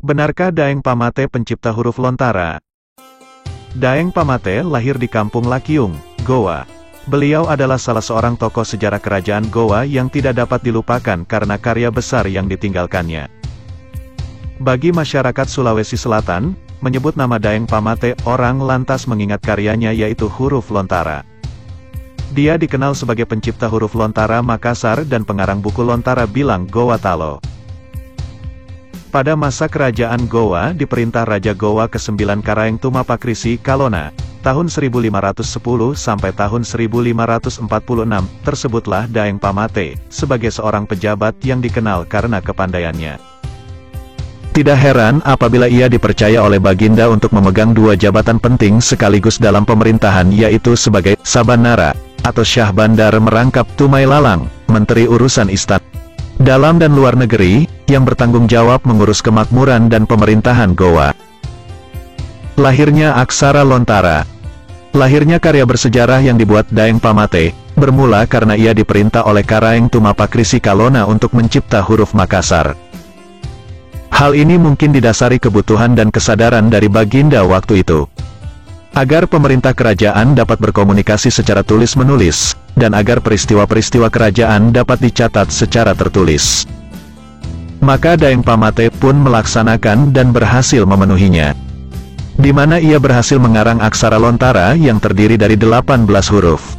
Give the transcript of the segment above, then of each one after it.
Benarkah Daeng Pamate pencipta huruf lontara? Daeng Pamate lahir di Kampung Lakyung, Goa. Beliau adalah salah seorang tokoh sejarah kerajaan Goa yang tidak dapat dilupakan karena karya besar yang ditinggalkannya. Bagi masyarakat Sulawesi Selatan, menyebut nama Daeng Pamate, orang lantas mengingat karyanya yaitu huruf lontara. Dia dikenal sebagai pencipta huruf lontara Makassar dan pengarang buku Lontara Bilang Goa Talo. Pada masa kerajaan Goa di perintah Raja Goa ke-9 Karaeng Tumapakrisi Kalona, tahun 1510 sampai tahun 1546, tersebutlah Daeng Pamate, sebagai seorang pejabat yang dikenal karena kepandaiannya. Tidak heran apabila ia dipercaya oleh Baginda untuk memegang dua jabatan penting sekaligus dalam pemerintahan, yaitu sebagai Sabanara, atau Syah Bandar merangkap Tumai Lalang, Menteri Urusan Istana Dalam dan Luar Negeri, yang bertanggung jawab mengurus kemakmuran dan pemerintahan Goa. Lahirnya aksara lontara. Lahirnya karya bersejarah yang dibuat Daeng Pamate, bermula karena ia diperintah oleh Karaeng Tumapakrisi Kalona untuk mencipta huruf Makassar. Hal ini mungkin didasari kebutuhan dan kesadaran dari Baginda waktu itu. Agar pemerintah kerajaan dapat berkomunikasi secara tulis-menulis, dan agar peristiwa-peristiwa kerajaan dapat dicatat secara tertulis. Maka Daeng Pamate pun melaksanakan dan berhasil memenuhinya. Di mana ia berhasil mengarang aksara lontara yang terdiri dari 18 huruf.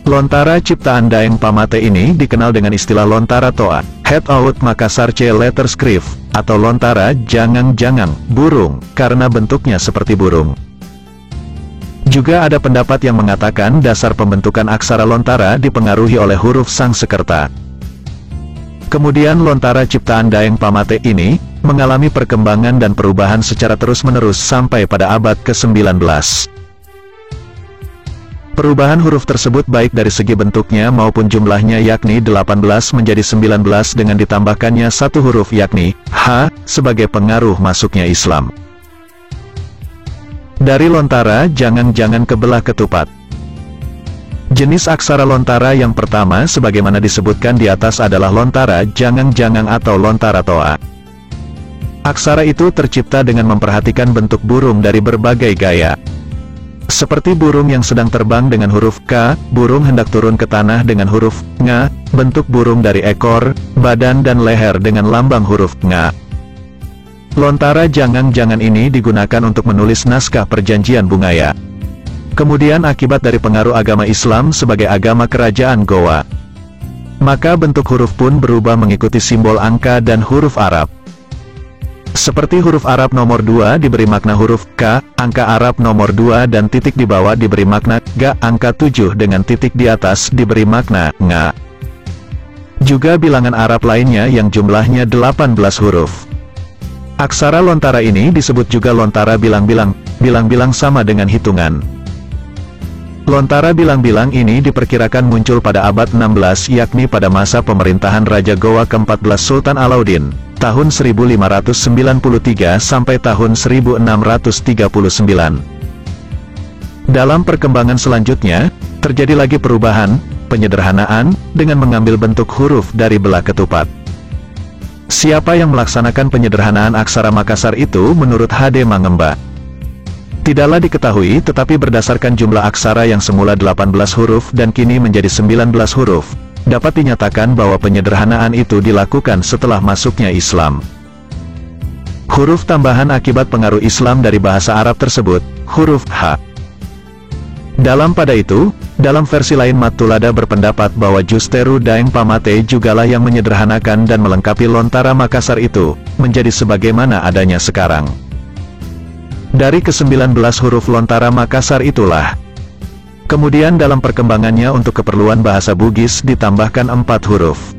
Lontara ciptaan Daeng Pamate ini dikenal dengan istilah lontara toa, head out Makassar C letter script, atau lontara jangang-jangang, burung, karena bentuknya seperti burung. Juga ada pendapat yang mengatakan dasar pembentukan aksara lontara dipengaruhi oleh huruf Sangsekerta. Kemudian lontara ciptaan Daeng Pamate ini mengalami perkembangan dan perubahan secara terus-menerus sampai pada abad ke-19. Perubahan huruf tersebut baik dari segi bentuknya maupun jumlahnya, yakni 18 menjadi 19 dengan ditambahkannya satu huruf yakni H sebagai pengaruh masuknya Islam. Dari lontara jangan-jangan ke belah ketupat. Jenis aksara lontara yang pertama sebagaimana disebutkan di atas adalah lontara jangang-jangang atau lontara toa. Aksara itu tercipta dengan memperhatikan bentuk burung dari berbagai gaya. Seperti burung yang sedang terbang dengan huruf K, burung hendak turun ke tanah dengan huruf Nga, bentuk burung dari ekor, badan dan leher dengan lambang huruf Nga. Lontara jangang-jangan ini digunakan untuk menulis naskah perjanjian bungaya. Kemudian akibat dari pengaruh agama Islam sebagai agama kerajaan Goa, maka bentuk huruf pun berubah mengikuti simbol angka dan huruf Arab. Seperti huruf Arab nomor 2 diberi makna huruf K, angka Arab nomor 2 dan titik di bawah diberi makna Ga, angka 7 dengan titik di atas diberi makna Nga. Juga bilangan Arab lainnya yang jumlahnya 18 huruf. Aksara lontara ini disebut juga lontara bilang-bilang, bilang-bilang sama dengan hitungan. Lontara bilang-bilang ini diperkirakan muncul pada abad 16 yakni pada masa pemerintahan Raja Goa ke-14 Sultan Alauddin, tahun 1593 sampai tahun 1639. Dalam perkembangan selanjutnya, terjadi lagi perubahan, penyederhanaan, dengan mengambil bentuk huruf dari belah ketupat. Siapa yang melaksanakan penyederhanaan aksara Makassar itu menurut H.D. Mangemba? Tidaklah diketahui, tetapi berdasarkan jumlah aksara yang semula 18 huruf dan kini menjadi 19 huruf, dapat dinyatakan bahwa penyederhanaan itu dilakukan setelah masuknya Islam. Huruf tambahan akibat pengaruh Islam dari bahasa Arab tersebut, huruf H. Dalam versi lain Matulada berpendapat bahwa justeru Daeng Pamate jugalah yang menyederhanakan dan melengkapi lontara Makassar itu, menjadi sebagaimana adanya sekarang. Dari ke-19 huruf lontara Makassar itulah, kemudian dalam perkembangannya untuk keperluan bahasa Bugis ditambahkan 4 huruf,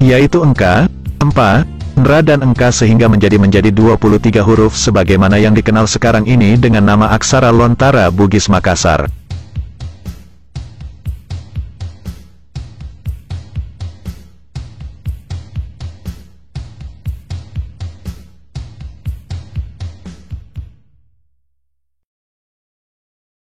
yaitu Engka, Empa, Nra dan Engka sehingga menjadi 23 huruf sebagaimana yang dikenal sekarang ini dengan nama aksara lontara Bugis Makassar.